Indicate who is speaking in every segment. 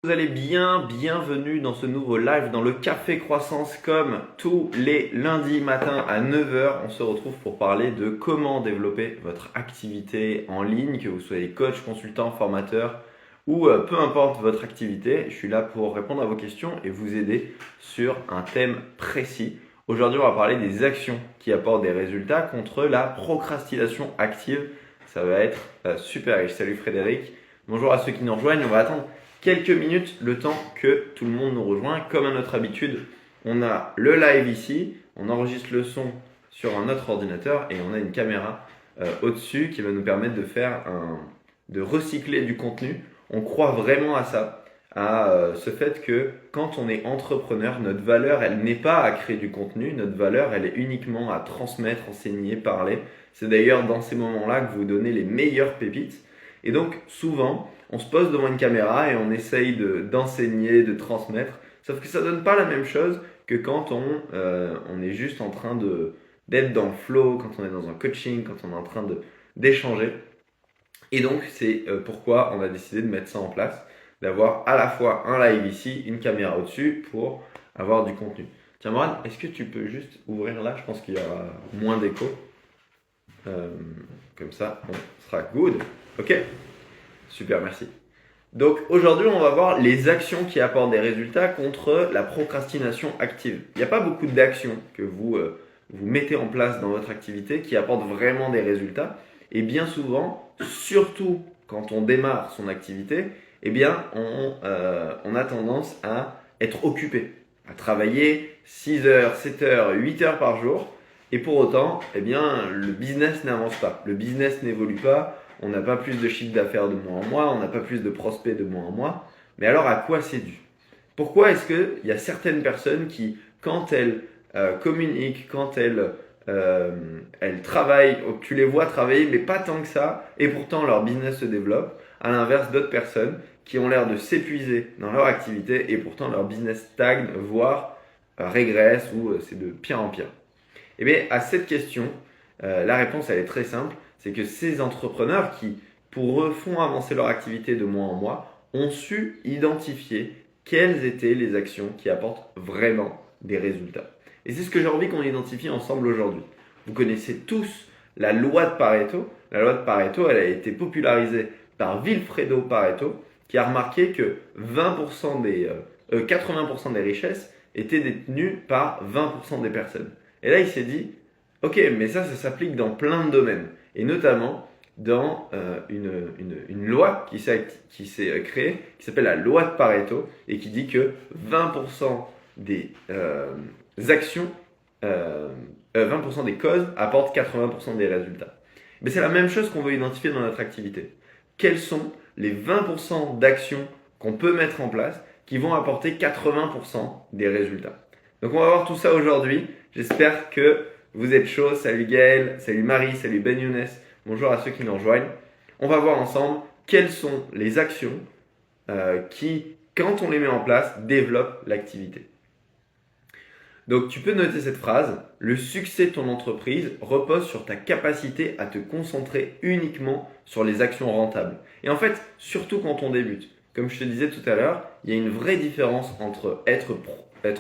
Speaker 1: Vous allez bien, bienvenue dans ce nouveau live dans le Café Croissance comme tous les lundis matins à 9 heures. On se retrouve pour parler de comment développer votre activité en ligne, que vous soyez coach, consultant, formateur ou peu importe votre activité. Je suis là pour répondre à vos questions et vous aider sur un thème précis. Aujourd'hui, on va parler des actions qui apportent des résultats contre la procrastination active. Ça va être super riche. Salut Frédéric. Bonjour à ceux qui nous rejoignent. On va attendre quelques minutes, le temps que tout le monde nous rejoint. Comme à notre habitude, on a le live ici, on enregistre le son sur un autre ordinateur et on a une caméra au-dessus qui va nous permettre de recycler du contenu. On croit vraiment à ça, à ce fait que quand on est entrepreneur, notre valeur, elle n'est pas à créer du contenu, notre valeur, elle est uniquement à transmettre, enseigner, parler. C'est d'ailleurs dans ces moments-là que vous donnez les meilleures pépites. Et donc, souvent, on se pose devant une caméra et on essaye d'enseigner, de transmettre. Sauf que ça donne pas la même chose que quand on est juste en train d'être dans le flow, quand on est dans un coaching, quand on est en train d'échanger. Et donc, c'est pourquoi on a décidé de mettre ça en place, d'avoir à la fois un live ici, une caméra au-dessus pour avoir du contenu. Tiens, Morane, est-ce que tu peux juste ouvrir là? Je pense qu'il y aura moins d'écho. Comme ça, on sera good. Ok? Super, merci. Donc aujourd'hui, on va voir les actions qui apportent des résultats contre la procrastination active. Il n'y a pas beaucoup d'actions que vous mettez en place dans votre activité qui apportent vraiment des résultats. Et bien souvent, surtout quand on démarre son activité, eh bien, on a tendance à être occupé, à travailler 6 heures, 7 heures, 8 heures par jour. Et pour autant, eh bien, le business n'avance pas, le business n'évolue pas, on n'a pas plus de chiffre d'affaires de mois en mois, on n'a pas plus de prospects de mois en mois. Mais alors à quoi c'est dû? Pourquoi est-ce qu'il y a certaines personnes qui, quand elles communiquent, quand elles travaillent, tu les vois travailler, mais pas tant que ça, et pourtant leur business se développe, à l'inverse d'autres personnes qui ont l'air de s'épuiser dans leur activité, et pourtant leur business stagne, voire régresse, ou c'est de pire en pire. Eh bien, à cette question, la réponse elle est très simple, c'est que ces entrepreneurs qui, pour eux, font avancer leur activité de mois en mois, ont su identifier quelles étaient les actions qui apportent vraiment des résultats. Et c'est ce que j'ai envie qu'on identifie ensemble aujourd'hui. Vous connaissez tous la loi de Pareto. La loi de Pareto, elle a été popularisée par Vilfredo Pareto, qui a remarqué que 80% des richesses étaient détenues par 20% des personnes. Et là, il s'est dit, ok, mais ça s'applique dans plein de domaines, et notamment dans une loi qui s'est créée, qui s'appelle la loi de Pareto, et qui dit que 20% des actions, 20% des causes apportent 80% des résultats. Mais c'est la même chose qu'on veut identifier dans notre activité. Quels sont les 20% d'actions qu'on peut mettre en place qui vont apporter 80% des résultats? Donc on va voir tout ça aujourd'hui. J'espère que vous êtes chaud. Salut Gaël, salut Marie, salut Ben Younes. Bonjour à ceux qui nous rejoignent. On va voir ensemble quelles sont les actions qui, quand on les met en place, développent l'activité. Donc tu peux noter cette phrase. Le succès de ton entreprise repose sur ta capacité à te concentrer uniquement sur les actions rentables. Et en fait, surtout quand on débute. Comme je te disais tout à l'heure, il y a une vraie différence entre être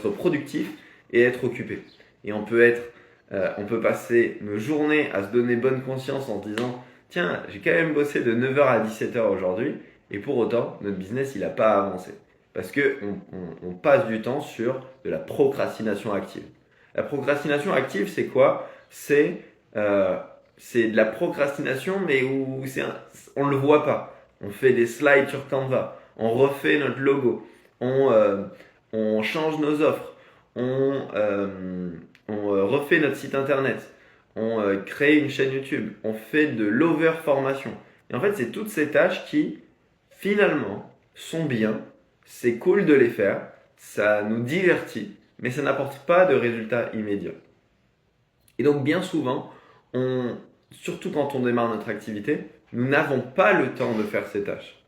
Speaker 1: productif et être occupé. Et on peut passer nos journées à se donner bonne conscience en se disant tiens, j'ai quand même bossé de 9 heures à 17 heures aujourd'hui, et pour autant, notre business, il n'a pas avancé. Parce qu'on passe du temps sur de la procrastination active. La procrastination active, c'est quoi? C'est de la procrastination, mais où on ne le voit pas. On fait des slides sur Canva, on refait notre logo, on change nos offres, on refait notre site internet, on crée une chaîne YouTube, on fait de l'over-formation. Et en fait, c'est toutes ces tâches qui, finalement, sont bien, c'est cool de les faire, ça nous divertit, mais ça n'apporte pas de résultats immédiats. Et donc, bien souvent, surtout quand on démarre notre activité, nous n'avons pas le temps de faire ces tâches.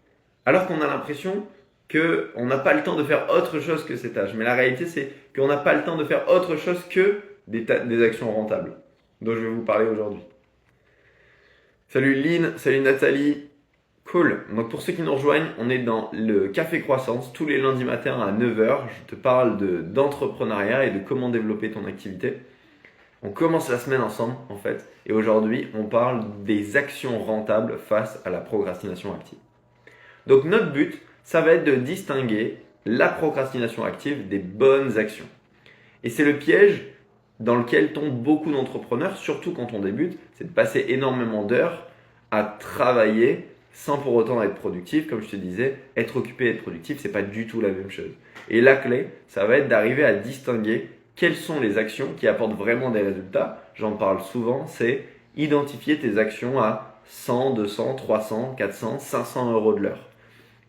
Speaker 1: Alors qu'on a l'impression qu'on n'a pas le temps de faire autre chose que ces tâches. Mais la réalité, c'est qu'on n'a pas le temps de faire autre chose que des actions rentables, dont je vais vous parler aujourd'hui. Salut Lynn, salut Nathalie, Cool. Donc pour ceux qui nous rejoignent, on est dans le Café Croissance tous les lundis matins à 9h. Je te parle d'entrepreneuriat et de comment développer ton activité. On commence la semaine ensemble en fait et aujourd'hui on parle des actions rentables face à la procrastination active. Donc notre but, ça va être de distinguer la procrastination active des bonnes actions. Et c'est le piège dans lequel tombent beaucoup d'entrepreneurs, surtout quand on débute, c'est de passer énormément d'heures à travailler sans pour autant être productif. Comme je te disais, être occupé et être productif, c'est pas du tout la même chose. Et la clé, ça va être d'arriver à distinguer quelles sont les actions qui apportent vraiment des résultats. J'en parle souvent, c'est identifier tes actions à 100, 200, 300, 400, 500 euros de l'heure.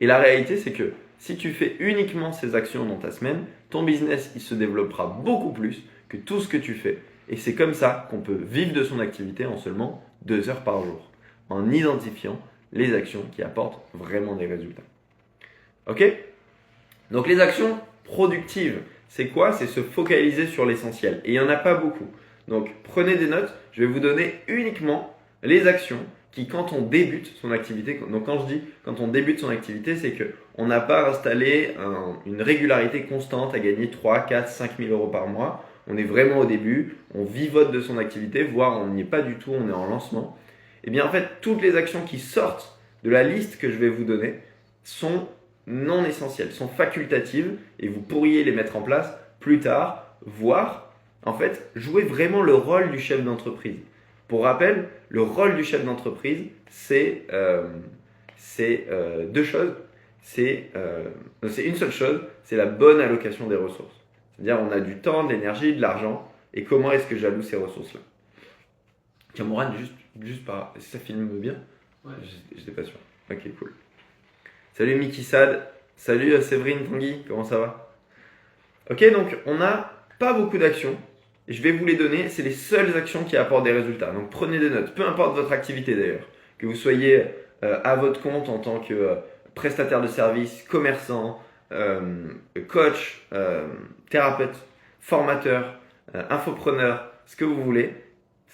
Speaker 1: Et la réalité, c'est que si tu fais uniquement ces actions dans ta semaine, ton business il se développera beaucoup plus que tout ce que tu fais. Et c'est comme ça qu'on peut vivre de son activité en seulement 2 heures par jour, en identifiant les actions qui apportent vraiment des résultats. Ok ? Donc les actions productives, c'est quoi ? C'est se focaliser sur l'essentiel. Et il n'y en a pas beaucoup. Donc prenez des notes, je vais vous donner uniquement les actions qui, quand on débute son activité, donc quand je dis quand on débute son activité, c'est qu'on n'a pas installé une régularité constante à gagner 3, 4, 5 000 euros par mois. On est vraiment au début, on vivote de son activité, voire on n'y est pas du tout, on est en lancement. Et bien en fait, toutes les actions qui sortent de la liste que je vais vous donner sont non essentielles, sont facultatives et vous pourriez les mettre en place plus tard, voire en fait jouer vraiment le rôle du chef d'entreprise. Pour rappel, le rôle du chef d'entreprise, c'est deux choses. C'est une seule chose, c'est la bonne allocation des ressources. C'est-à-dire on a du temps, de l'énergie, de l'argent, et comment est-ce que j'alloue ces ressources-là. Cameron, juste par... Ça filme bien ?
Speaker 2: Ouais.
Speaker 1: J'étais pas sûr. Ok, cool. Salut Mickey Sad, salut Séverine Tanguy, comment ça va ? Ok, donc on n'a pas beaucoup d'actions. Je vais vous les donner, c'est les seules actions qui apportent des résultats. Donc prenez des notes, peu importe votre activité d'ailleurs. Que vous soyez à votre compte en tant que prestataire de services, commerçant, coach, thérapeute, formateur, infopreneur, ce que vous voulez.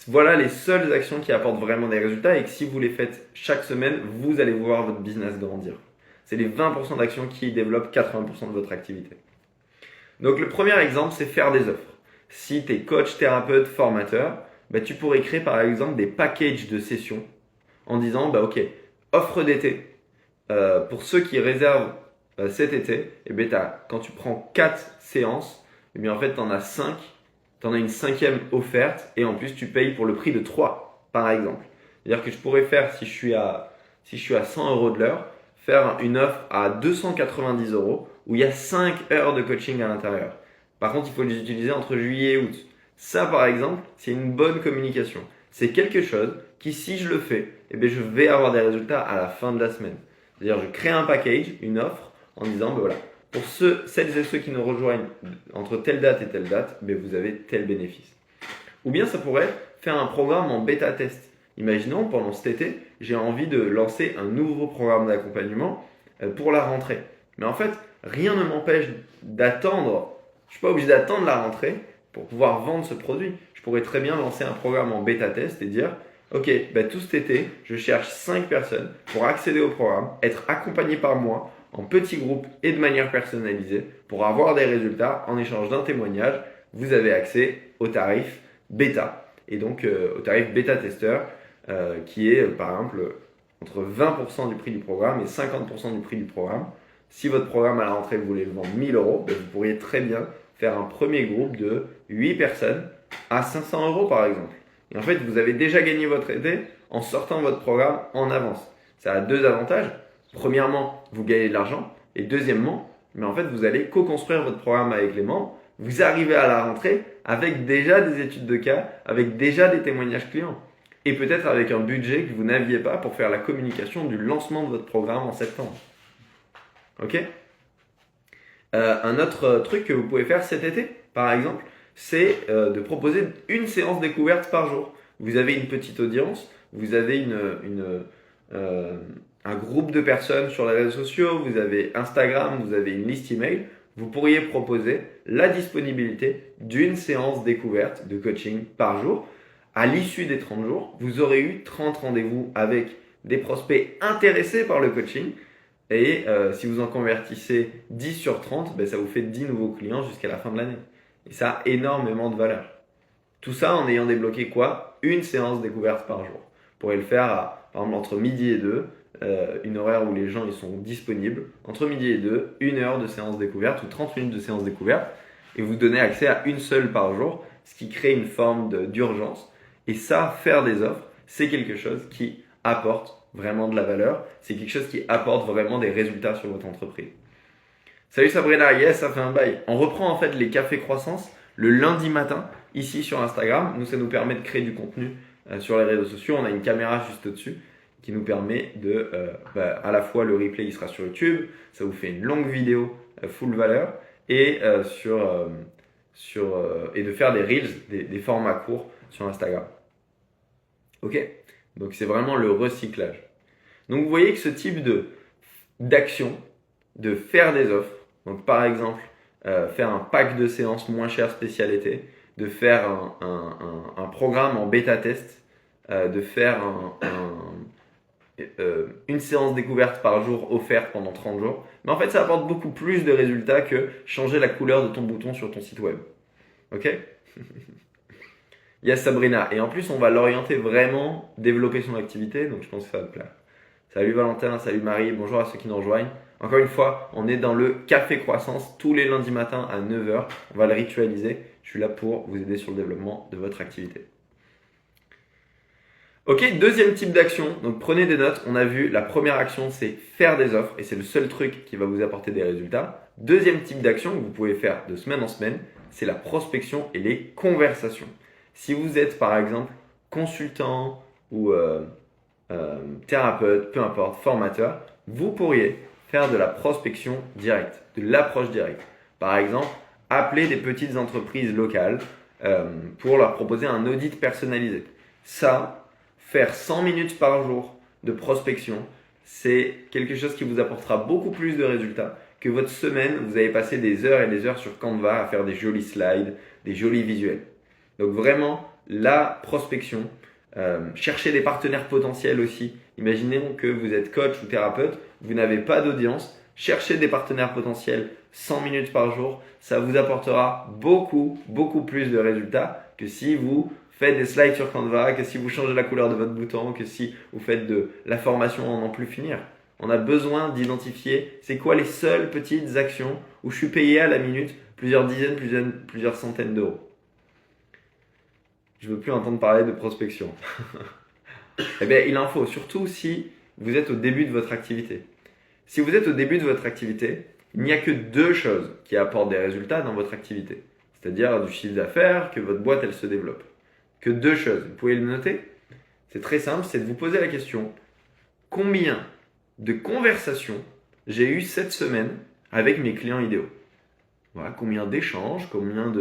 Speaker 1: Voilà les seules actions qui apportent vraiment des résultats et que si vous les faites chaque semaine, vous allez voir votre business grandir. C'est les 20% d'actions qui développent 80% de votre activité. Donc le premier exemple, c'est faire des offres. Si tu es coach, thérapeute, formateur, tu pourrais créer par exemple des packages de sessions en disant ok, offre d'été. Pour ceux qui réservent cet été, quand tu prends 4 séances, en fait tu en as 5, tu en as une 5e offerte et en plus tu payes pour le prix de 3 par exemple. C'est-à-dire que je pourrais faire, si je suis à 100 euros de l'heure, faire une offre à 290 euros où il y a 5 heures de coaching à l'intérieur. Par contre, il faut les utiliser entre juillet et août. Ça, par exemple, c'est une bonne communication. C'est quelque chose qui, si je le fais, je vais avoir des résultats à la fin de la semaine. C'est-à-dire, je crée un package, une offre, en disant, voilà, pour celles et ceux qui nous rejoignent entre telle date et telle date, vous avez tel bénéfice. Ou bien, ça pourrait faire un programme en bêta-test. Imaginons, pendant cet été, j'ai envie de lancer un nouveau programme d'accompagnement pour la rentrée. Mais en fait, rien ne m'empêche d'attendre. Je ne suis pas obligé d'attendre la rentrée pour pouvoir vendre ce produit. Je pourrais très bien lancer un programme en bêta-test et dire ok, tout cet été, je cherche 5 personnes pour accéder au programme, être accompagné par moi en petits groupes et de manière personnalisée pour avoir des résultats en échange d'un témoignage. Vous avez accès au tarif bêta et donc au tarif bêta-testeur qui est par exemple entre 20% du prix du programme et 50% du prix du programme. Si votre programme à la rentrée, vous voulez le vendre 1000 euros, vous pourriez très bien faire un premier groupe de 8 personnes à 500 euros par exemple. Et en fait, vous avez déjà gagné votre été en sortant votre programme en avance. Ça a 2 avantages. Premièrement, vous gagnez de l'argent. Et deuxièmement, en fait, vous allez co-construire votre programme avec les membres. Vous arrivez à la rentrée avec déjà des études de cas, avec déjà des témoignages clients. Et peut-être avec un budget que vous n'aviez pas pour faire la communication du lancement de votre programme en septembre. Ok ? Un autre truc que vous pouvez faire cet été, par exemple, c'est de proposer une séance découverte par jour. Vous avez une petite audience, vous avez un groupe de personnes sur les réseaux sociaux, vous avez Instagram, vous avez une liste email. Vous pourriez proposer la disponibilité d'une séance découverte de coaching par jour. À l'issue des 30 jours, vous aurez eu 30 rendez-vous avec des prospects intéressés par le coaching. Et si vous en convertissez 10 sur 30, ben, ça vous fait 10 nouveaux clients jusqu'à la fin de l'année. Et ça a énormément de valeur. Tout ça en ayant débloqué quoi? Une séance découverte par jour. Vous pourrez le faire par exemple entre midi et 2, une horaire où les gens ils sont disponibles. Entre midi et 2, une heure de séance découverte ou 30 minutes de séance découverte. Et vous donnez accès à une seule par jour, ce qui crée une forme d'urgence. Et ça, faire des offres, c'est quelque chose qui apporte vraiment de la valeur. C'est quelque chose qui apporte vraiment des résultats sur votre entreprise. Salut Sabrina, yes, ça fait un bail. On reprend en fait les cafés croissance le lundi matin, ici sur Instagram. Nous, ça nous permet de créer du contenu sur les réseaux sociaux. On a une caméra juste au-dessus qui nous permet de, à la fois le replay, il sera sur YouTube. Ça vous fait une longue vidéo full valeur et, et de faire des reels, des formats courts sur Instagram. Ok? Donc, c'est vraiment le recyclage. Donc, vous voyez que ce type d'action, de faire des offres, donc par exemple, faire un pack de séances moins cher spécialité, de faire un programme en bêta-test, de faire une séance découverte par jour offerte pendant 30 jours. Mais en fait, ça apporte beaucoup plus de résultats que changer la couleur de ton bouton sur ton site web. Ok? Yes Sabrina. Et en plus, on va l'orienter vraiment, développer son activité, donc je pense que ça va te plaire. Salut Valentin, salut Marie, bonjour à ceux qui nous rejoignent. Encore une fois, on est dans le Café Croissance tous les lundis matins à 9h. On va le ritualiser. Je suis là pour vous aider sur le développement de votre activité. Ok, deuxième type d'action. Donc prenez des notes. On a vu la première action, c'est faire des offres et c'est le seul truc qui va vous apporter des résultats. Deuxième type d'action que vous pouvez faire de semaine en semaine, c'est la prospection et les conversations. Si vous êtes par exemple consultant ou thérapeute, peu importe, formateur, vous pourriez faire de la prospection directe, de l'approche directe. Par exemple, appeler des petites entreprises locales pour leur proposer un audit personnalisé. Ça, faire 100 minutes par jour de prospection, c'est quelque chose qui vous apportera beaucoup plus de résultats que votre semaine où vous avez passé des heures et des heures sur Canva à faire des jolis slides, des jolis visuels. Donc vraiment, la prospection, chercher des partenaires potentiels aussi. Imaginez que vous êtes coach ou thérapeute, vous n'avez pas d'audience, cherchez des partenaires potentiels 100 minutes par jour, ça vous apportera beaucoup plus de résultats que si vous faites des slides sur Canva, que si vous changez la couleur de votre bouton, que si vous faites de la formation en n'en plus finir. On a besoin d'identifier c'est quoi les seules petites actions où je suis payé à la minute plusieurs dizaines, plusieurs centaines d'euros. Je ne veux plus entendre parler de prospection. Eh bien, il en faut, surtout si vous êtes au début de votre activité. Si vous êtes au début de votre activité, il n'y a que deux choses qui apportent des résultats dans votre activité. C'est-à-dire du chiffre d'affaires, que votre boîte, elle se développe. Que deux choses. Vous pouvez le noter. C'est très simple, c'est de vous poser la question, combien de conversations j'ai eu cette semaine avec mes clients idéaux? Voilà, combien d'échanges, combien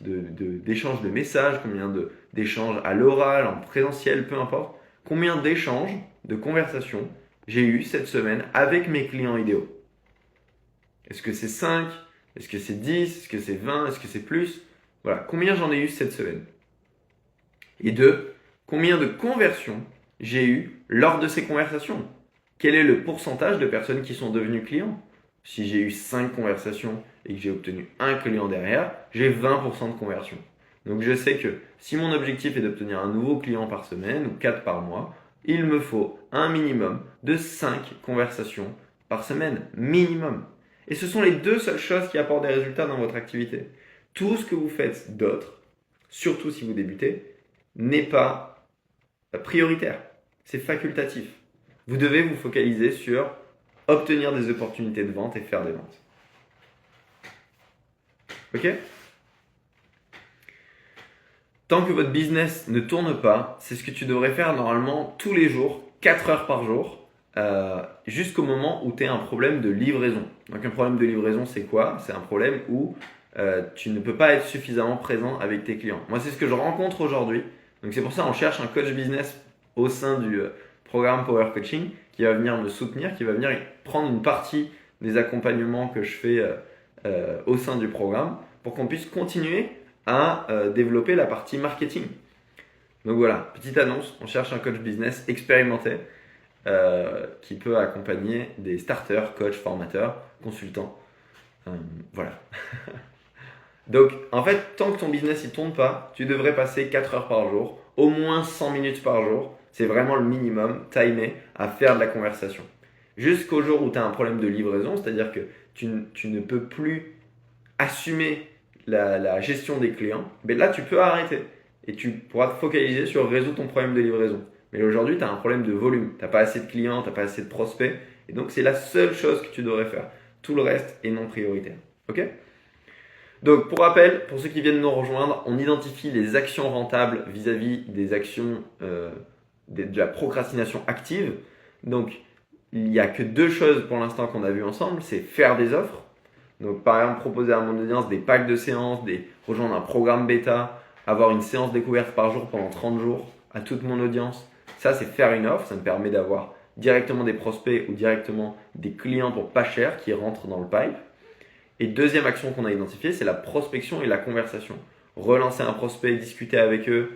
Speaker 1: d'échanges de messages, combien d'échanges à l'oral, en présentiel, peu importe. Combien d'échanges, de conversations j'ai eu cette semaine avec mes clients idéaux? Est-ce que c'est 5? Est-ce que c'est 10? Est-ce que c'est 20? Est-ce que c'est plus? Voilà, combien j'en ai eu cette semaine? Et deux, combien de conversions j'ai eu lors de ces conversations? Quel est le pourcentage de personnes qui sont devenues clients? Si j'ai eu 5 conversations et que j'ai obtenu un client derrière, j'ai 20% de conversion. Donc je sais que si mon objectif est d'obtenir un nouveau client par semaine ou 4 par mois, il me faut un minimum de 5 conversations par semaine. Minimum. Et ce sont les deux seules choses qui apportent des résultats dans votre activité. Tout ce que vous faites d'autre, surtout si vous débutez, n'est pas prioritaire. C'est facultatif. Vous devez vous focaliser sur obtenir des opportunités de vente et faire des ventes. Ok? Tant que votre business ne tourne pas, c'est ce que tu devrais faire normalement tous les jours, 4 heures par jour, jusqu'au moment où tu as un problème de livraison. Donc un problème de livraison, c'est quoi? C'est un problème où tu ne peux pas être suffisamment présent avec tes clients. Moi, c'est ce que je rencontre aujourd'hui. Donc c'est pour ça qu'on cherche un coach business au sein du programme Power Coaching qui va venir me soutenir, qui va venir prendre une partie des accompagnements que je fais au sein du programme pour qu'on puisse continuer à développer la partie marketing. Donc voilà, petite annonce, on cherche un coach business expérimenté qui peut accompagner des starters, coachs, formateurs, consultants. Voilà. Donc, en fait, tant que ton business ne tourne pas, tu devrais passer 4 heures par jour, au moins 100 minutes par jour. C'est vraiment le minimum timé à faire de la conversation. Jusqu'au jour où tu as un problème de livraison, c'est-à-dire que tu ne peux plus assumer la gestion des clients, mais là, tu peux arrêter. Et tu pourras te focaliser sur résoudre ton problème de livraison. Mais aujourd'hui, tu as un problème de volume. Tu n'as pas assez de clients, tu n'as pas assez de prospects. Et donc, c'est la seule chose que tu devrais faire. Tout le reste est non prioritaire. Ok ? Donc, pour rappel, pour ceux qui viennent nous rejoindre, on identifie les actions rentables vis-à-vis des actions de la procrastination active. Donc, il n'y a que 2 choses pour l'instant qu'on a vues ensemble, c'est faire des offres. Donc, par exemple, proposer à mon audience des packs de séances, rejoindre un programme bêta, avoir une séance découverte par jour pendant 30 jours à toute mon audience. Ça, c'est faire une offre. Ça me permet d'avoir directement des prospects ou directement des clients pour pas cher qui rentrent dans le pipe. Et deuxième action qu'on a identifiée, c'est la prospection et la conversation. Relancer un prospect, discuter avec eux.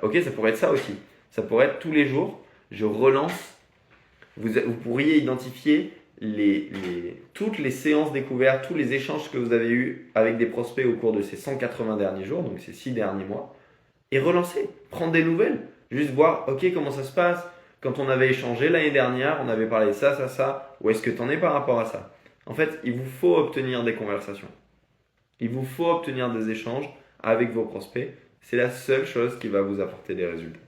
Speaker 1: Ok, ça pourrait être ça aussi. Ça pourrait être tous les jours, je relance. Vous pourriez identifier toutes les séances découvertes, tous les échanges que vous avez eus avec des prospects au cours de ces 180 derniers jours, donc ces 6 derniers mois, et relancer, prendre des nouvelles. Juste voir, ok, comment ça se passe. Quand on avait échangé l'année dernière, on avait parlé de ça. Où est-ce que tu en es par rapport à ça? En fait, il vous faut obtenir des conversations. Il vous faut obtenir des échanges avec vos prospects. C'est la seule chose qui va vous apporter des résultats.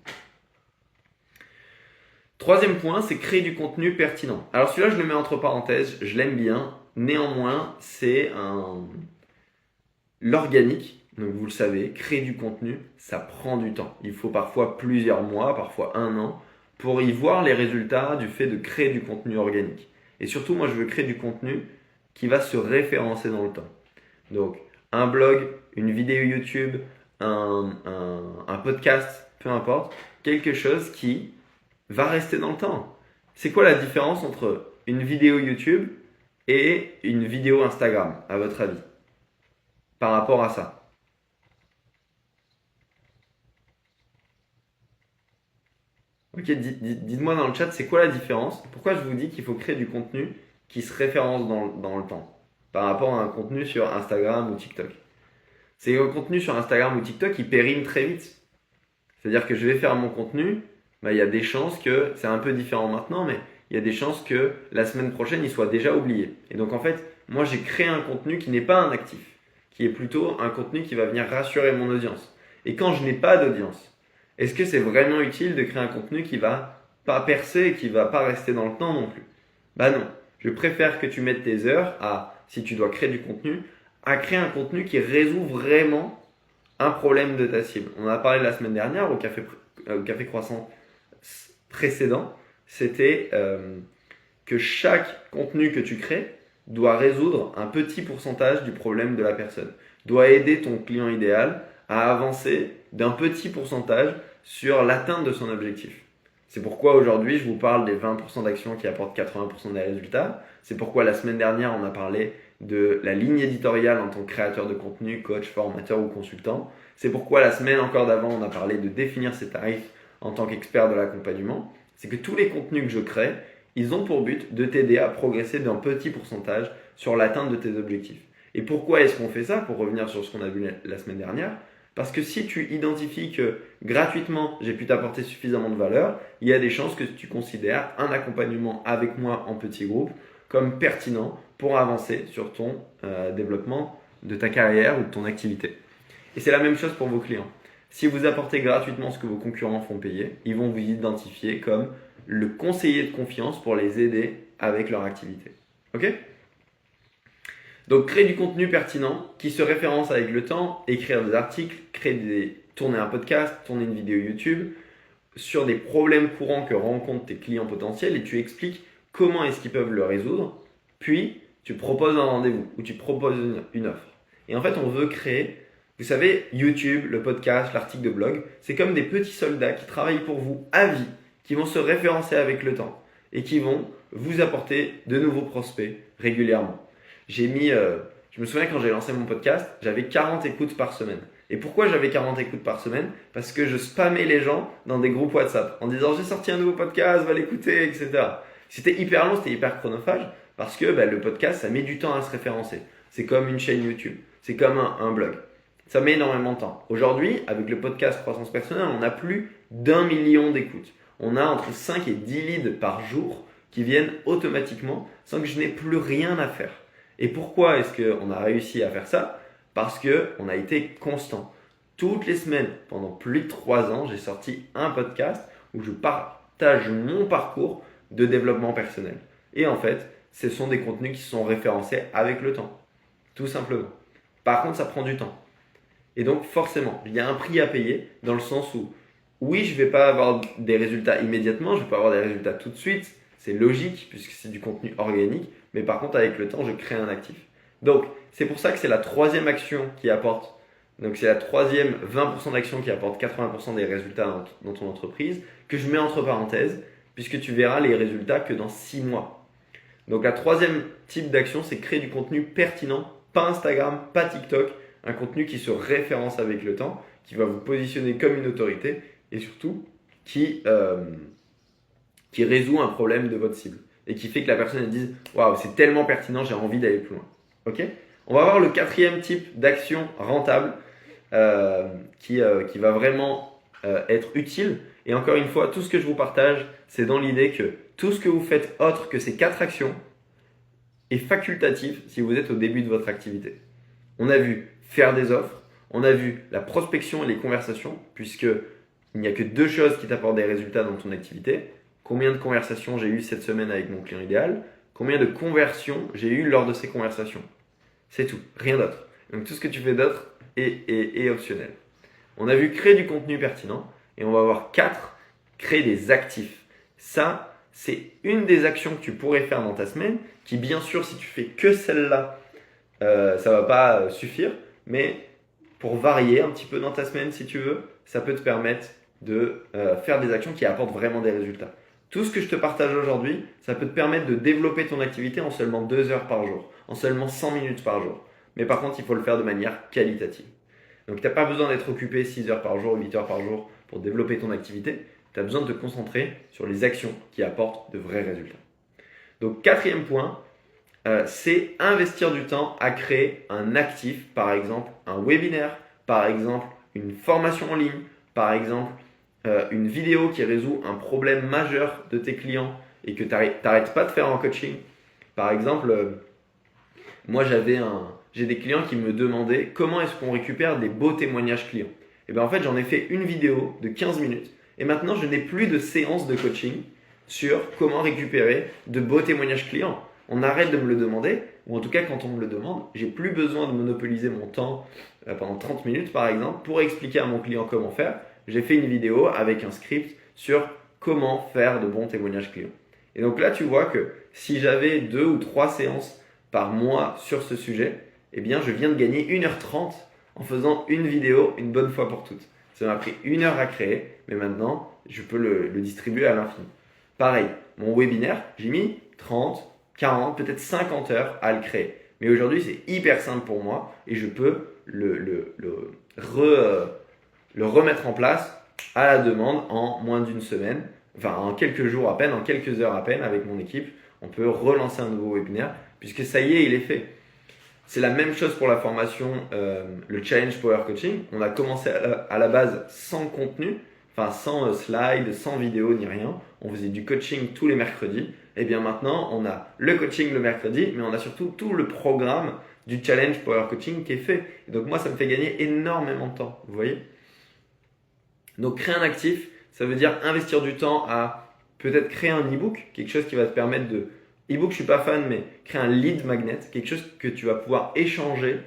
Speaker 1: Troisième point, c'est créer du contenu pertinent. Alors celui-là, je le mets entre parenthèses, je l'aime bien. Néanmoins, c'est l'organique. Donc vous le savez, créer du contenu, ça prend du temps. Il faut parfois plusieurs mois, parfois 1 an, pour y voir les résultats du fait de créer du contenu organique. Et surtout, moi, je veux créer du contenu qui va se référencer dans le temps. Donc, un blog, une vidéo YouTube, un podcast, peu importe, quelque chose qui va rester dans le temps. C'est quoi la différence entre une vidéo YouTube et une vidéo Instagram, à votre avis, par rapport à ça? Ok, dites-moi dans le chat, c'est quoi la différence? Pourquoi je vous dis qu'il faut créer du contenu qui se référence dans le temps par rapport à un contenu sur Instagram ou TikTok? C'est un contenu sur Instagram ou TikTok qui périme très vite. C'est-à-dire que je vais faire mon contenu, il y a des chances que, c'est un peu différent maintenant, mais il y a des chances que la semaine prochaine, il soit déjà oublié. Et donc en fait, moi j'ai créé un contenu qui n'est pas un actif, qui est plutôt un contenu qui va venir rassurer mon audience. Et quand je n'ai pas d'audience, est-ce que c'est vraiment utile de créer un contenu qui va pas percer et qui va pas rester dans le temps non plus? Bah non. Je préfère que tu mettes tes heures si tu dois créer du contenu, à créer un contenu qui résout vraiment un problème de ta cible. On en a parlé la semaine dernière au café croissant précédent. C'était que chaque contenu que tu crées doit résoudre un petit pourcentage du problème de la personne. Doit aider ton client idéal à avancer d'un petit pourcentage sur l'atteinte de son objectif. C'est pourquoi aujourd'hui, je vous parle des 20% d'actions qui apportent 80% des résultats. C'est pourquoi la semaine dernière, on a parlé de la ligne éditoriale en tant que créateur de contenu, coach, formateur ou consultant. C'est pourquoi la semaine encore d'avant, on a parlé de définir ses tarifs en tant qu'expert de l'accompagnement. C'est que tous les contenus que je crée, ils ont pour but de t'aider à progresser d'un petit pourcentage sur l'atteinte de tes objectifs. Et pourquoi est-ce qu'on fait ça? Pour revenir sur ce qu'on a vu la semaine dernière, parce que si tu identifies que gratuitement, j'ai pu t'apporter suffisamment de valeur, il y a des chances que tu considères un accompagnement avec moi en petit groupe comme pertinent pour avancer sur ton développement de ta carrière ou de ton activité. Et c'est la même chose pour vos clients. Si vous apportez gratuitement ce que vos concurrents font payer, ils vont vous identifier comme le conseiller de confiance pour les aider avec leur activité. Ok ? Donc, créer du contenu pertinent qui se référence avec le temps, écrire des articles, tourner un podcast, tourner une vidéo YouTube sur des problèmes courants que rencontrent tes clients potentiels et tu expliques comment est-ce qu'ils peuvent le résoudre. Puis, tu proposes un rendez-vous ou tu proposes une offre. Et en fait, on veut créer, vous savez, YouTube, le podcast, l'article de blog, c'est comme des petits soldats qui travaillent pour vous à vie, qui vont se référencer avec le temps et qui vont vous apporter de nouveaux prospects régulièrement. Je me souviens quand j'ai lancé mon podcast, j'avais 40 écoutes par semaine. Et pourquoi j'avais 40 écoutes par semaine? Parce que je spammais les gens dans des groupes WhatsApp en disant j'ai sorti un nouveau podcast, va l'écouter, etc. C'était hyper long, c'était hyper chronophage parce que le podcast, ça met du temps à se référencer. C'est comme une chaîne YouTube, c'est comme un blog. Ça met énormément de temps. Aujourd'hui, avec le podcast Croissance Personnelle, on a plus d'1 million d'écoutes. On a entre 5 et 10 leads par jour qui viennent automatiquement sans que je n'ai plus rien à faire. Et pourquoi est-ce qu'on a réussi à faire ça? Parce qu'on a été constant. Toutes les semaines, pendant plus de 3 ans, j'ai sorti un podcast où je partage mon parcours de développement personnel. Et en fait, ce sont des contenus qui sont référencés avec le temps. Tout simplement. Par contre, ça prend du temps. Et donc, forcément, il y a un prix à payer dans le sens où, oui, je ne vais pas avoir des résultats immédiatement, je ne vais pas avoir des résultats tout de suite. C'est logique puisque c'est du contenu organique. Mais par contre, avec le temps, je crée un actif. Donc, c'est pour ça que c'est la troisième action qui apporte. Donc, c'est la troisième 20% d'action qui apporte 80% des résultats dans ton entreprise que je mets entre parenthèses puisque tu verras les résultats que dans 6 mois. Donc, la troisième type d'action, c'est créer du contenu pertinent. Pas Instagram, pas TikTok. Un contenu qui se référence avec le temps, qui va vous positionner comme une autorité et surtout qui résout un problème de votre cible et qui fait que la personne elle dise waouh, c'est tellement pertinent, j'ai envie d'aller plus loin. Ok? On va voir le quatrième type d'action rentable qui va vraiment être utile. Et encore une fois, tout ce que je vous partage, c'est dans l'idée que tout ce que vous faites autre que ces 4 actions est facultatif si vous êtes au début de votre activité. On a vu faire des offres, on a vu la prospection et les conversations, puisque il n'y a que 2 choses qui t'apportent des résultats dans ton activité. Combien de conversations j'ai eues cette semaine avec mon client idéal? Combien de conversions j'ai eues lors de ces conversations? C'est tout, rien d'autre. Donc tout ce que tu fais d'autre est optionnel. On a vu créer du contenu pertinent et on va voir 4, créer des actifs. Ça, c'est une des actions que tu pourrais faire dans ta semaine, qui bien sûr, si tu fais que celle-là, ça va pas suffire, mais pour varier un petit peu dans ta semaine si tu veux, ça peut te permettre de faire des actions qui apportent vraiment des résultats. Tout ce que je te partage aujourd'hui, ça peut te permettre de développer ton activité en seulement 2 heures par jour, en seulement 100 minutes par jour. Mais par contre, il faut le faire de manière qualitative. Donc tu n'as pas besoin d'être occupé 6 heures par jour, 8 heures par jour pour développer ton activité. Tu as besoin de te concentrer sur les actions qui apportent de vrais résultats. Donc 4e point, c'est investir du temps à créer un actif, par exemple un webinaire, par exemple une formation en ligne, par exemple une vidéo qui résout un problème majeur de tes clients et que tu n'arrêtes pas de faire en coaching. Par exemple, moi j'ai des clients qui me demandaient comment est-ce qu'on récupère des beaux témoignages clients. Et bien en fait j'en ai fait une vidéo de 15 minutes et maintenant je n'ai plus de séance de coaching sur comment récupérer de beaux témoignages clients. On arrête de me le demander, ou en tout cas quand on me le demande, j'ai plus besoin de monopoliser mon temps pendant 30 minutes par exemple pour expliquer à mon client comment faire. J'ai fait une vidéo avec un script sur comment faire de bons témoignages clients. Et donc là tu vois que si j'avais 2 ou 3 séances par mois sur ce sujet, eh bien je viens de gagner 1h30 en faisant une vidéo une bonne fois pour toutes. Ça m'a pris 1 heure à créer, mais maintenant je peux le distribuer à l'infini. Pareil, mon webinaire, j'ai mis 30, 40, peut-être 50 heures à le créer. Mais aujourd'hui, c'est hyper simple pour moi et je peux le remettre en place à la demande en moins d'une semaine, enfin en quelques jours à peine, en quelques heures à peine avec mon équipe. On peut relancer un nouveau webinaire puisque ça y est, il est fait. C'est la même chose pour la formation, le Challenge Power Coaching. On a commencé à la base sans contenu, enfin sans slide, sans vidéo ni rien. On faisait du coaching tous les mercredis. Et bien maintenant, on a le coaching le mercredi, mais on a surtout tout le programme du Challenge Power Coaching qui est fait. Et donc moi, ça me fait gagner énormément de temps, vous voyez. Donc créer un actif, ça veut dire investir du temps à peut-être créer un e-book, quelque chose qui va te permettre de... E-book, je suis pas fan, mais créer un lead magnet, quelque chose que tu vas pouvoir échanger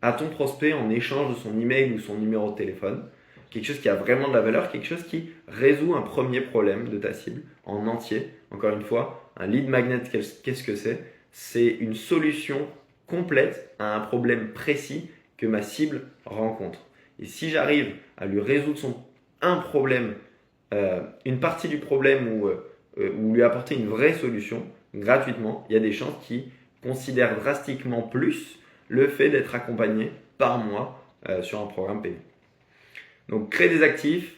Speaker 1: à ton prospect en échange de son email ou son numéro de téléphone. Quelque chose qui a vraiment de la valeur, quelque chose qui résout un premier problème de ta cible en entier. Encore une fois, un lead magnet, qu'est-ce que c'est? C'est une solution complète à un problème précis que ma cible rencontre. Et si j'arrive à lui résoudre un problème, une partie du problème ou lui apporter une vraie solution gratuitement, il y a des chances qu'il considère drastiquement plus le fait d'être accompagné par moi sur un programme payant. Donc créer des actifs,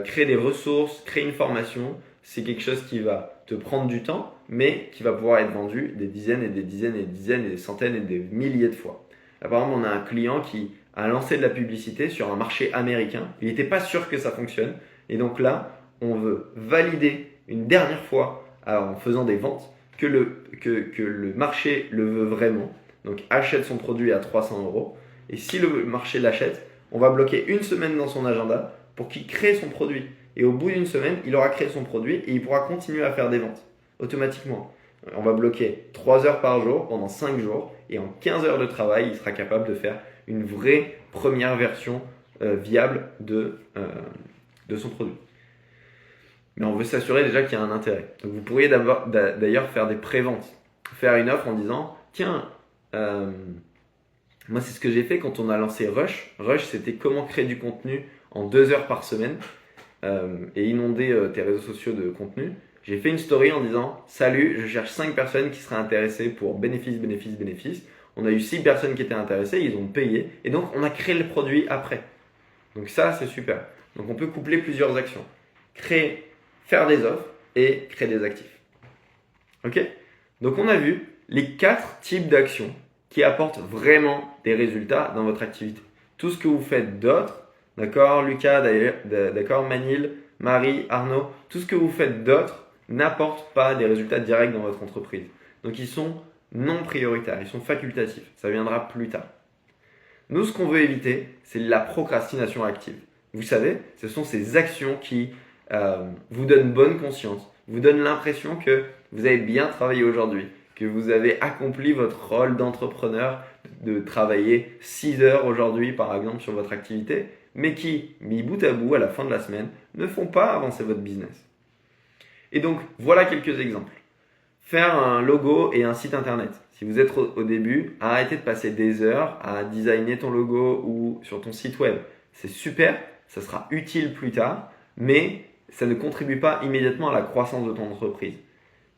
Speaker 1: créer des ressources, créer une formation, c'est quelque chose qui va te prendre du temps, mais qui va pouvoir être vendu des dizaines et des dizaines et des dizaines et des centaines et des milliers de fois. Là, par exemple, on a un client qui a lancé de la publicité sur un marché américain. Il n'était pas sûr que ça fonctionne. Et donc là, on veut valider une dernière fois en faisant des ventes que le marché le veut vraiment. Donc achète son produit à 300 euros. Et si le marché l'achète, on va bloquer une semaine dans son agenda pour qu'il crée son produit. Et au bout d'une semaine, il aura créé son produit et il pourra continuer à faire des ventes automatiquement. On va bloquer 3 heures par jour pendant 5 jours et en 15 heures de travail, il sera capable de faire une vraie première version viable de son produit. Mais on veut s'assurer déjà qu'il y a un intérêt. Donc vous pourriez d'ailleurs faire des pré-ventes. Faire une offre en disant « Tiens, moi c'est ce que j'ai fait quand on a lancé Rush. Rush, c'était comment créer du contenu en 2 heures par semaine et inonder tes réseaux sociaux de contenu. J'ai fait une story en disant « Salut, je cherche 5 personnes qui seraient intéressées pour bénéfice, bénéfice, bénéfice. » On a eu 6 personnes qui étaient intéressées, ils ont payé et donc on a créé le produit après. Donc ça, c'est super. Donc on peut coupler plusieurs actions. Créer, faire des offres et créer des actifs. Ok? Donc on a vu les 4 types d'actions qui apportent vraiment des résultats dans votre activité. Tout ce que vous faites d'autre, d'accord, Lucas, d'accord, Manil, Marie, Arnaud, tout ce que vous faites d'autre n'apporte pas des résultats directs dans votre entreprise. Donc ils sont non prioritaires, ils sont facultatifs. Ça viendra plus tard. Nous, ce qu'on veut éviter, c'est la procrastination active. Vous savez, ce sont ces actions qui vous donnent bonne conscience, vous donnent l'impression que vous avez bien travaillé aujourd'hui, que vous avez accompli votre rôle d'entrepreneur, de travailler 6 heures aujourd'hui, par exemple, sur votre activité, mais qui, mis bout à bout, à la fin de la semaine, ne font pas avancer votre business. Et donc, voilà quelques exemples. Faire un logo et un site internet. Si vous êtes au début, arrêtez de passer des heures à designer ton logo ou sur ton site web. C'est super, ça sera utile plus tard, mais ça ne contribue pas immédiatement à la croissance de ton entreprise.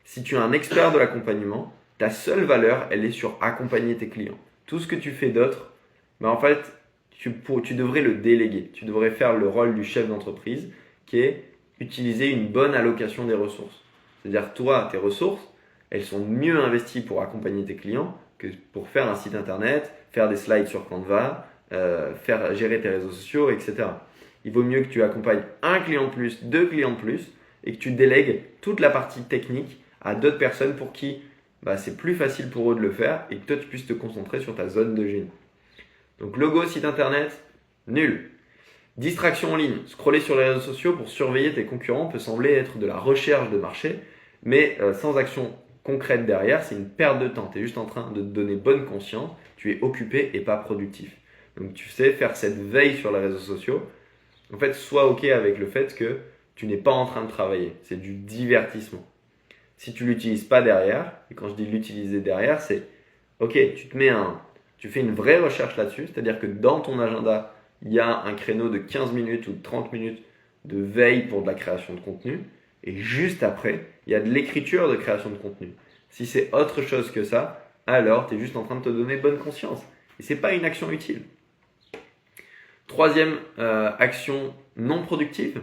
Speaker 1: Si tu es un expert de l'accompagnement, ta seule valeur, elle est sur accompagner tes clients. Tout ce que tu fais d'autre, en fait, tu devrais le déléguer. Tu devrais faire le rôle du chef d'entreprise qui est utiliser une bonne allocation des ressources. C'est-à-dire, toi, tes ressources, elles sont mieux investies pour accompagner tes clients que pour faire un site internet, faire des slides sur Canva, gérer tes réseaux sociaux, etc. Il vaut mieux que tu accompagnes un client de plus, 2 clients de plus et que tu délègues toute la partie technique à d'autres personnes pour qui c'est plus facile pour eux de le faire et que toi tu puisses te concentrer sur ta zone de génie. Donc logo, site internet, nul. Distraction en ligne. Scroller sur les réseaux sociaux pour surveiller tes concurrents peut sembler être de la recherche de marché, mais sans action concrète derrière, c'est une perte de temps. Tu es juste en train de te donner bonne conscience, tu es occupé et pas productif. Donc tu sais, faire cette veille sur les réseaux sociaux, en fait, sois OK avec le fait que tu n'es pas en train de travailler. C'est du divertissement. Si tu ne l'utilises pas derrière, et quand je dis l'utiliser derrière, c'est OK, tu fais une vraie recherche là-dessus, c'est-à-dire que dans ton agenda, il y a un créneau de 15 minutes ou de 30 minutes de veille pour de la création de contenu, et juste après, il y a de l'écriture de création de contenu. Si c'est autre chose que ça, alors tu es juste en train de te donner bonne conscience. Et ce n'est pas une action utile. Troisième action non productive,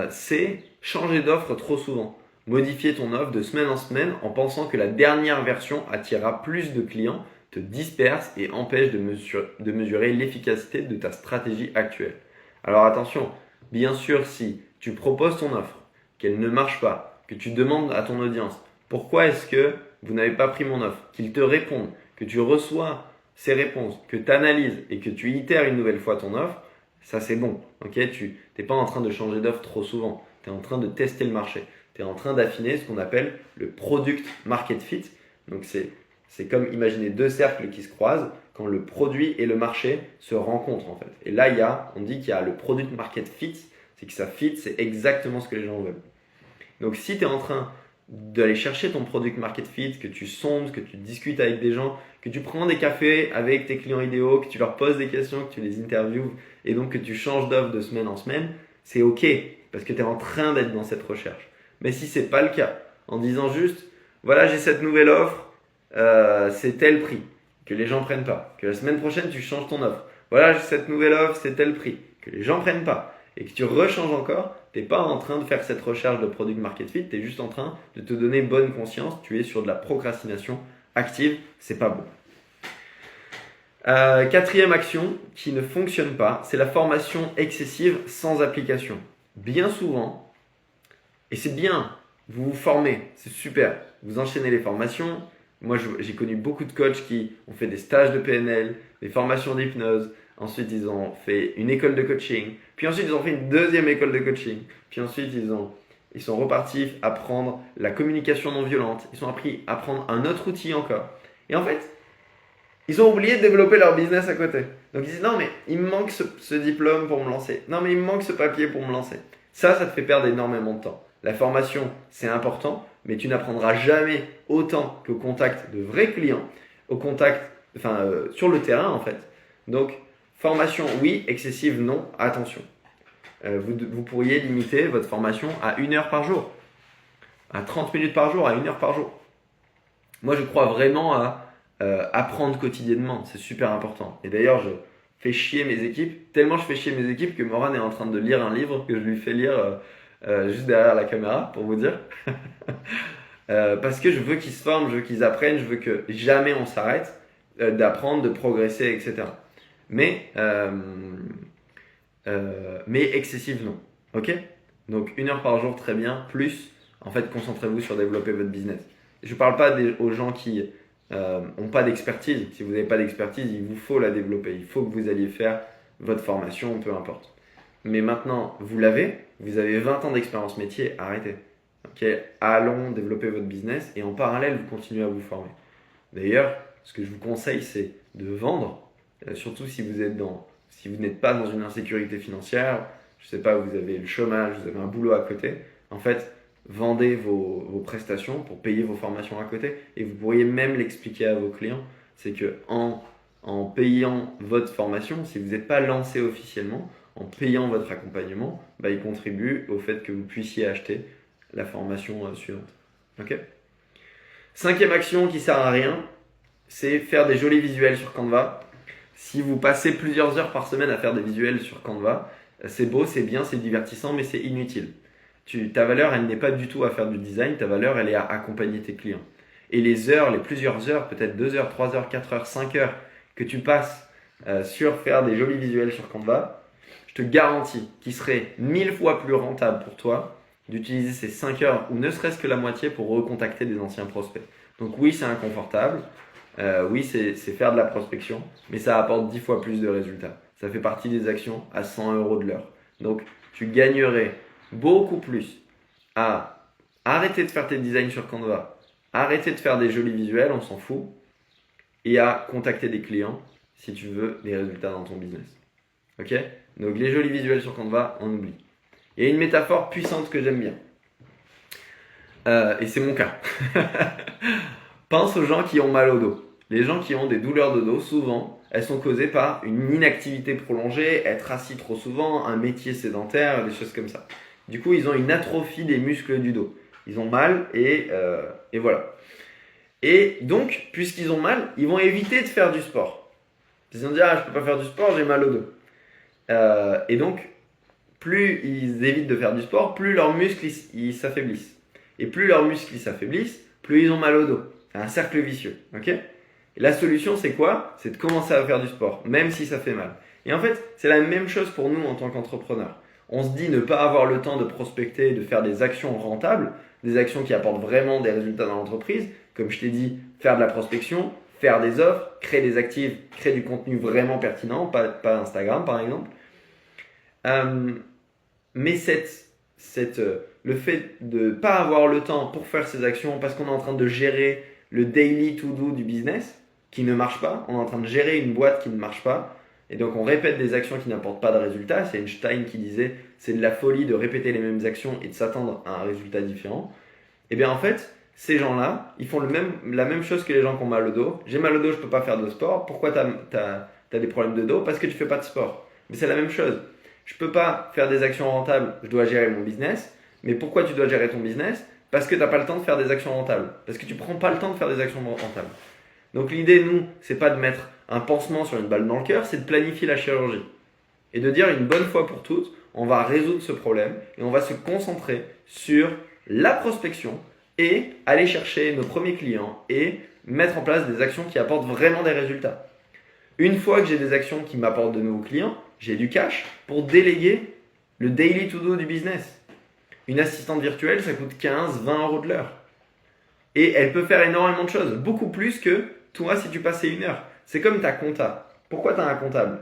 Speaker 1: c'est changer d'offre trop souvent. Modifier ton offre de semaine en semaine en pensant que la dernière version attirera plus de clients, te disperse et empêche de mesurer l'efficacité de ta stratégie actuelle. Alors attention, bien sûr, si tu proposes ton offre, qu'elle ne marche pas, que tu demandes à ton audience pourquoi est-ce que vous n'avez pas pris mon offre, qu'ils te répondent, que tu reçois ces réponses, que tu analyses et que tu itères une nouvelle fois ton offre, ça c'est bon. Okay, tu n'es pas en train de changer d'offre trop souvent, tu es en train de tester le marché, tu es en train d'affiner ce qu'on appelle le product market fit. Donc c'est comme imaginer 2 cercles qui se croisent quand le produit et le marché se rencontrent en fait. Et là, on dit qu'il y a le product market fit, c'est que ça fit, c'est exactement ce que les gens veulent. Donc si tu es en train d'aller chercher ton product market fit, que tu sondes, que tu discutes avec des gens, que tu prends des cafés avec tes clients idéaux, que tu leur poses des questions, que tu les interviews et donc que tu changes d'offre de semaine en semaine, c'est OK parce que tu es en train d'être dans cette recherche. Mais si ce n'est pas le cas, en disant juste voilà, j'ai cette nouvelle offre, c'est tel prix, que les gens ne prennent pas, que la semaine prochaine tu changes ton offre, voilà, j'ai cette nouvelle offre, c'est tel prix, que les gens prennent pas et que tu rechanges encore, tu n'es pas en train de faire cette recherche de product market fit, tu es juste en train de te donner bonne conscience, tu es sur de la procrastination active, c'est pas bon. Quatrième action qui ne fonctionne pas, c'est la formation excessive sans application. Bien souvent, et c'est bien, vous vous formez, c'est super, vous enchaînez les formations. Moi, j'ai connu beaucoup de coachs qui ont fait des stages de PNL, des formations d'hypnose, ensuite ils ont fait une école de coaching, puis ensuite ils ont fait une deuxième école de coaching, puis ensuite ils sont repartis apprendre la communication non violente, ils ont appris à apprendre un autre outil encore. Et en fait, ils ont oublié de développer leur business à côté. Donc ils disent non mais il me manque ce diplôme pour me lancer. Non mais il me manque ce papier pour me lancer. Ça te fait perdre énormément de temps. La formation, c'est important, mais tu n'apprendras jamais autant qu'au contact de vrais clients, au contact, sur le terrain en fait. Donc formation, oui, excessive, non, attention. Vous pourriez limiter votre formation à 1 heure par jour, à 30 minutes par jour, à 1 heure par jour. Moi je crois vraiment à apprendre quotidiennement, c'est super important. Et d'ailleurs, je fais chier mes équipes, tellement je fais chier mes équipes que Moran est en train de lire un livre que je lui fais lire juste derrière la caméra, pour vous dire. Parce que je veux qu'ils se forment, je veux qu'ils apprennent, je veux que jamais on s'arrête d'apprendre, de progresser, etc. Mais excessive, non. Ok? Donc 1 heure par jour, très bien. Plus, en fait, concentrez-vous sur développer votre business. Je ne parle pas aux gens qui n'ont pas d'expertise. Si vous n'avez pas d'expertise, il vous faut la développer. Il faut que vous alliez faire votre formation, peu importe. Mais maintenant, vous avez 20 ans d'expérience métier, arrêtez. Okay, allons développer votre business et en parallèle, vous continuez à vous former. D'ailleurs, ce que je vous conseille, c'est de vendre, surtout si vous n'êtes pas dans une insécurité financière, je ne sais pas, vous avez le chômage, vous avez un boulot à côté. En fait, vendez vos prestations pour payer vos formations à côté et vous pourriez même l'expliquer à vos clients. C'est que en payant votre formation, si vous n'êtes pas lancé officiellement, en payant votre accompagnement, il contribue au fait que vous puissiez acheter la formation suivante. Ok ? 5e action qui sert à rien, c'est faire des jolis visuels sur Canva. Si vous passez plusieurs heures par semaine à faire des visuels sur Canva, c'est beau, c'est bien, c'est divertissant, mais c'est inutile. Ta valeur, elle n'est pas du tout à faire du design, ta valeur, elle est à accompagner tes clients. Et les plusieurs heures, peut-être 2 heures, 3 heures, 4 heures, 5 heures que tu passes sur faire des jolis visuels sur Canva, je te garantis qu'il serait 1000 fois plus rentable pour toi d'utiliser ces 5 heures ou ne serait-ce que la moitié pour recontacter des anciens prospects. Donc oui, c'est inconfortable, oui, c'est faire de la prospection, mais ça apporte 10 fois plus de résultats. Ça fait partie des actions à 100 € de l'heure. Donc tu gagnerais beaucoup plus à arrêter de faire tes designs sur Canva, arrêter de faire des jolis visuels, on s'en fout, et à contacter des clients si tu veux des résultats dans ton business. Ok ? Donc les jolis visuels sur Canva, on oublie. Il y a une métaphore puissante que j'aime bien. Et c'est mon cas. Pense aux gens qui ont mal au dos. Les gens qui ont des douleurs de dos, souvent, elles sont causées par une inactivité prolongée, être assis trop souvent, un métier sédentaire, des choses comme ça. Du coup, ils ont une atrophie des muscles du dos. Ils ont mal et voilà. Et donc, puisqu'ils ont mal, ils vont éviter de faire du sport. Ils vont dire, je peux pas faire du sport, j'ai mal au dos. Et donc, plus ils évitent de faire du sport, plus leurs muscles ils s'affaiblissent. Et plus leurs muscles s'affaiblissent, plus ils ont mal au dos. C'est un cercle vicieux. Ok ? Et la solution, c'est quoi ? C'est de commencer à faire du sport, même si ça fait mal. Et en fait, c'est la même chose pour nous en tant qu'entrepreneurs. On se dit ne pas avoir le temps de prospecter, de faire des actions rentables, des actions qui apportent vraiment des résultats dans l'entreprise. Comme je t'ai dit, faire de la prospection, faire des offres, créer des actifs, créer du contenu vraiment pertinent, pas Instagram par exemple. Mais le fait de ne pas avoir le temps pour faire ces actions parce qu'on est en train de gérer le daily to-do du business qui ne marche pas, on est en train de gérer une boîte qui ne marche pas, et donc on répète des actions qui n'apportent pas de résultat. C'est Einstein qui disait c'est de la folie de répéter les mêmes actions et de s'attendre à un résultat différent. Et bien en fait, ces gens-là, ils font la même chose que les gens qui ont mal au dos. J'ai mal au dos, je ne peux pas faire de sport. Pourquoi tu as des problèmes de dos ? Parce que tu ne fais pas de sport. Mais c'est la même chose. Je ne peux pas faire des actions rentables, je dois gérer mon business. Mais pourquoi tu dois gérer ton business ? Parce que tu n'as pas le temps de faire des actions rentables. Parce que tu ne prends pas le temps de faire des actions rentables. Donc l'idée, nous, c'est pas de mettre un pansement sur une balle dans le cœur, c'est de planifier la chirurgie. Et de dire une bonne fois pour toutes, on va résoudre ce problème et on va se concentrer sur la prospection et aller chercher nos premiers clients et mettre en place des actions qui apportent vraiment des résultats. Une fois que j'ai des actions qui m'apportent de nouveaux clients, j'ai du cash pour déléguer le daily to do du business. Une assistante virtuelle, ça coûte 15-20 euros de l'heure. Et elle peut faire énormément de choses, beaucoup plus que toi si tu passais une heure. C'est comme ta compta. Pourquoi tu as un comptable?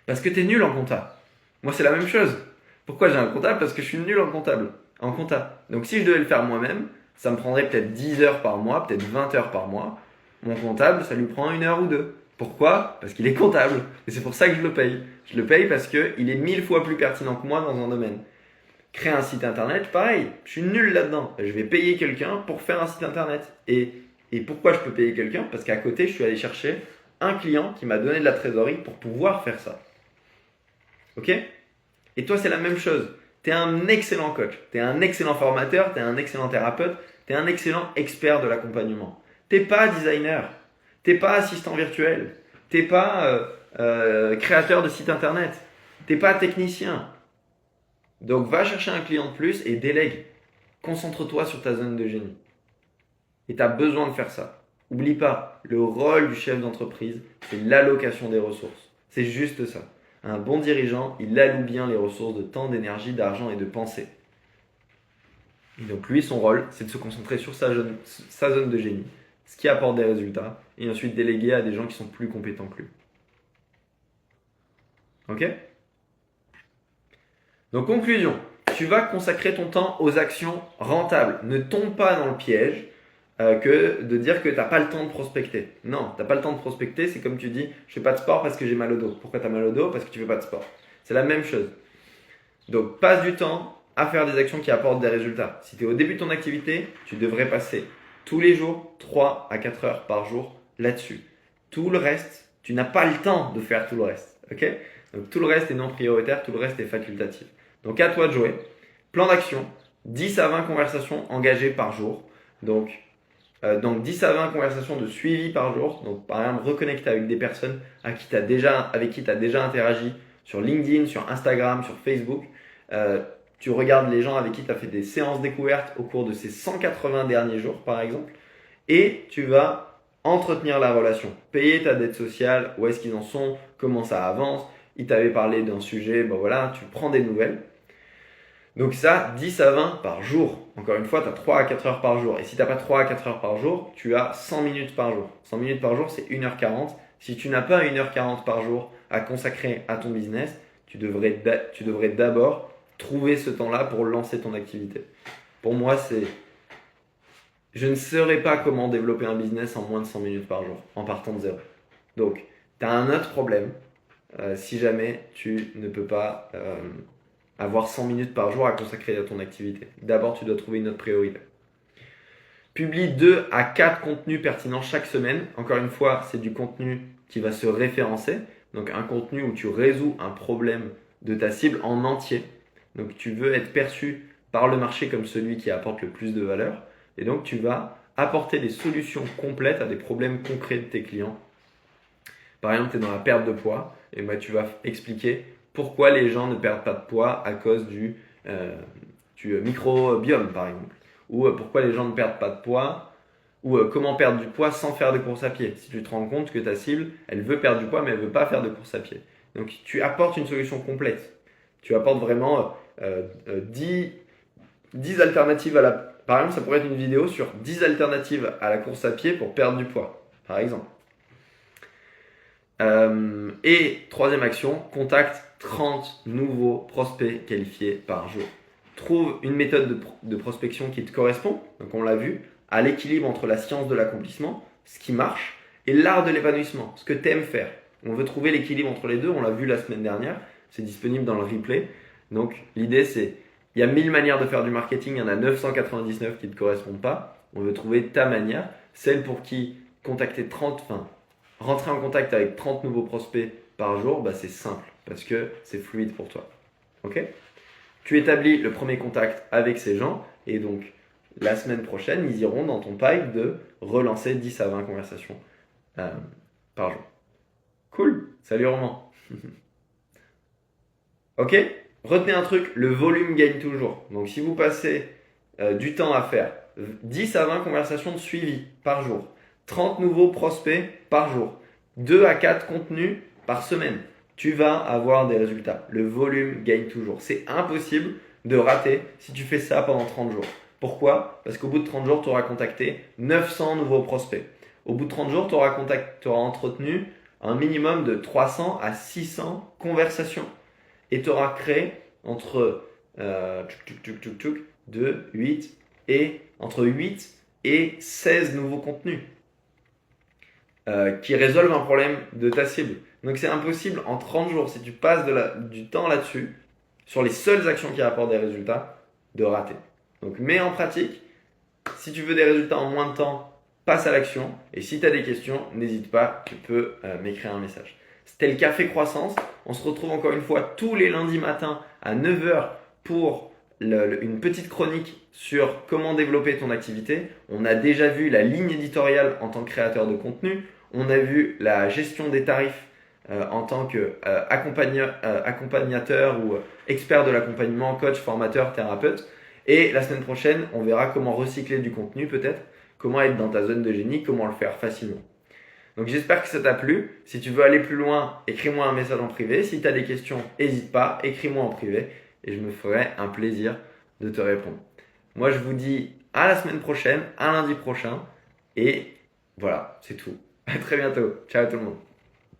Speaker 1: Parce que tu es nul en compta. Moi, c'est la même chose. Pourquoi j'ai un comptable? Parce que je suis nul en compta. Donc si je devais le faire moi-même, ça me prendrait peut-être 10 heures par mois, peut-être 20 heures par mois. Mon comptable, ça lui prend 1 heure ou 2. Pourquoi? Parce qu'il est comptable. Et c'est pour ça que je le paye. Je le paye parce qu'il est 1000 fois plus pertinent que moi dans un domaine. Créer un site internet, pareil. Je suis nul là-dedans. Je vais payer quelqu'un pour faire un site internet. Et pourquoi je peux payer quelqu'un? Parce qu'à côté, je suis allé chercher un client qui m'a donné de la trésorerie pour pouvoir faire ça. Ok? Et toi, c'est la même chose. Tu es un excellent coach, tu es un excellent formateur, tu es un excellent thérapeute, tu es un excellent expert de l'accompagnement. Tu n'es pas designer, tu n'es pas assistant virtuel, tu n'es pas créateur de site internet, tu n'es pas technicien. Donc, va chercher un client de plus et délègue. Concentre-toi sur ta zone de génie. Et tu as besoin de faire ça. Oublie pas, le rôle du chef d'entreprise, c'est l'allocation des ressources. C'est juste ça. Un bon dirigeant, il alloue bien les ressources de temps, d'énergie, d'argent et de pensée. Et donc lui, son rôle, c'est de se concentrer sur sa zone de génie, ce qui apporte des résultats, et ensuite déléguer à des gens qui sont plus compétents que lui. Ok? Donc conclusion, tu vas consacrer ton temps aux actions rentables. Ne tombe pas dans le piège que de dire que tu n'as pas le temps de prospecter. Non, tu n'as pas le temps de prospecter, c'est comme tu dis, je fais pas de sport parce que j'ai mal au dos. Pourquoi tu as mal au dos? Parce que tu fais pas de sport. C'est la même chose. Donc passe du temps à faire des actions qui apportent des résultats. Si tu es au début de ton activité, tu devrais passer tous les jours 3 à 4 heures par jour là-dessus. Tout le reste, tu n'as pas le temps de faire tout le reste. Ok? Donc tout le reste est non prioritaire, tout le reste est facultatif. Donc à toi de jouer. Plan d'action, 10 à 20 conversations engagées par jour. Donc 10 à 20 conversations de suivi par jour. Donc par exemple, reconnecter avec des personnes avec qui tu as déjà interagi sur LinkedIn, sur Instagram, sur Facebook. Tu regardes les gens avec qui tu as fait des séances découvertes au cours de ces 180 derniers jours par exemple. Et tu vas entretenir la relation. Payer ta dette sociale, où est-ce qu'ils en sont, comment ça avance. Ils t'avaient parlé d'un sujet, ben voilà, tu prends des nouvelles. Donc ça, 10 à 20 par jour. Encore une fois, tu as 3 à 4 heures par jour. Et si tu n'as pas 3 à 4 heures par jour, tu as 100 minutes par jour. 100 minutes par jour, c'est 1h40. Si tu n'as pas 1h40 par jour à consacrer à ton business, tu devrais d'abord trouver ce temps-là pour lancer ton activité. Pour moi, je ne saurais pas comment développer un business en moins de 100 minutes par jour, en partant de zéro. Donc, tu as un autre problème si jamais tu ne peux pas avoir 100 minutes par jour à consacrer à ton activité. D'abord, tu dois trouver une autre priorité. Publie 2 à 4 contenus pertinents chaque semaine. Encore une fois, c'est du contenu qui va se référencer. Donc, un contenu où tu résous un problème de ta cible en entier. Donc, tu veux être perçu par le marché comme celui qui apporte le plus de valeur. Et donc, tu vas apporter des solutions complètes à des problèmes concrets de tes clients. Par exemple, tu es dans la perte de poids. Et ben, tu vas expliquer pourquoi les gens ne perdent pas de poids à cause du microbiome, par exemple. Ou pourquoi les gens ne perdent pas de poids, ou comment perdre du poids sans faire de course à pied. Si tu te rends compte que ta cible, elle veut perdre du poids, mais elle ne veut pas faire de course à pied. Donc, tu apportes une solution complète. Tu apportes vraiment 10 alternatives Par exemple, ça pourrait être une vidéo sur 10 alternatives à la course à pied pour perdre du poids, par exemple. Et troisième action, contacte 30 nouveaux prospects qualifiés par jour. Trouve une méthode de prospection qui te correspond, donc on l'a vu, à l'équilibre entre la science de l'accomplissement, ce qui marche, et l'art de l'épanouissement, ce que tu aimes faire. On veut trouver l'équilibre entre les deux, on l'a vu la semaine dernière, c'est disponible dans le replay. Donc l'idée c'est, il y a 1000 manières de faire du marketing, il y en a 999 qui ne te correspondent pas. On veut trouver ta manière, celle pour qui rentrer en contact avec 30 nouveaux prospects par jour, bah c'est simple parce que c'est fluide pour toi. Ok ? Tu établis le premier contact avec ces gens et donc la semaine prochaine, ils iront dans ton pipe de relancer 10 à 20 conversations par jour. Cool, salut Roman. Ok, retenez un truc, le volume gagne toujours. Donc si vous passez du temps à faire 10 à 20 conversations de suivi par jour, 30 nouveaux prospects par jour, 2 à 4 contenus par semaine, tu vas avoir des résultats. Le volume gagne toujours. C'est impossible de rater si tu fais ça pendant 30 jours. Pourquoi? Parce qu'au bout de 30 jours, tu auras contacté 900 nouveaux prospects. Au bout de 30 jours, tu auras entretenu un minimum de 300 à 600 conversations. Et tu auras créé entre 8 et entre 8 et 16 nouveaux contenus qui résolvent un problème de ta cible. Donc c'est impossible en 30 jours, si tu passes du temps là-dessus, sur les seules actions qui apportent des résultats, de rater. Donc mets en pratique. Si tu veux des résultats en moins de temps, passe à l'action. Et si tu as des questions, n'hésite pas, tu peux m'écrire un message. C'était le Café Croissance. On se retrouve encore une fois tous les lundis matins à 9 heures pour une petite chronique sur comment développer ton activité. On a déjà vu la ligne éditoriale en tant que créateur de contenu. On a vu la gestion des tarifs en tant qu'accompagnateur ou expert de l'accompagnement, coach, formateur, thérapeute. Et la semaine prochaine, on verra comment recycler du contenu peut-être, comment être dans ta zone de génie, comment le faire facilement. Donc j'espère que ça t'a plu. Si tu veux aller plus loin, écris-moi un message en privé. Si tu as des questions, n'hésite pas, écris-moi en privé et je me ferai un plaisir de te répondre. Moi, je vous dis à la semaine prochaine, à lundi prochain et voilà, c'est tout. À très bientôt. Ciao tout le monde.